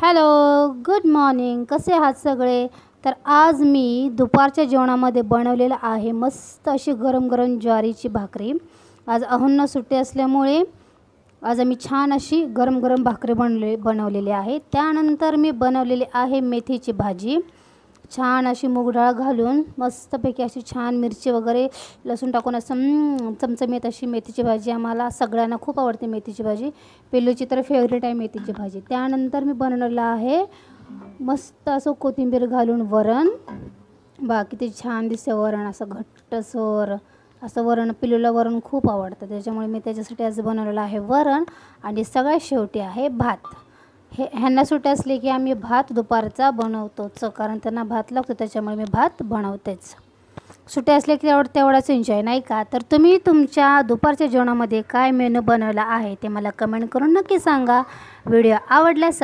Hello, good morning. कसे आहात सगळे? तर आज मी दुपारच्या जेवणामध्ये बनवलेलं आहे मस्त अशी गरम गरम ज्वारीची भाकरी. आज अहोंना सुट्टी असल्यामुळे आज आम्ही छान अशी गरम गरम भाकरी बनवलेली आहे. त्यानंतर मी बनवलेली आहे मेथीची भाजी. छान अशी मूग डाळ घालून मस्तपैकी अशी छान मिरची वगैरे लसूण टाकून असं चमचमीत अशी मेथीची भाजी. आम्हाला सगळ्यांना खूप आवडते मेथीची भाजी. पिल्लूची तर फेवरेट आहे मेथीची भाजी. त्यानंतर मी बनवलेलं आहे मस्त असं कोथिंबीर घालून वरण. किती छान दिसते वरण, असं घट्टसर असं वरण. पिल्लूला वरण खूप आवडतं, त्याच्यामुळे मी त्याच्यासाठी आज बनवलेलं आहे वरण. आणि सगळ्यात शेवटी आहे भात. ह्यांना सुट्टी असली की आम्ही भात दुपारचा बनवतोच, कारण त्यांना भात लागतो, त्याच्यामुळे मी भात बनवतेच. सुट्टी असली की तेवढाच एन्जॉय, नाही का? तर तुम्ही तुमच्या दुपारच्या जेवणामध्ये काय मेनू बनवला आहे ते मला कमेंट करून नक्की सांगा. व्हिडिओ आवडल्यास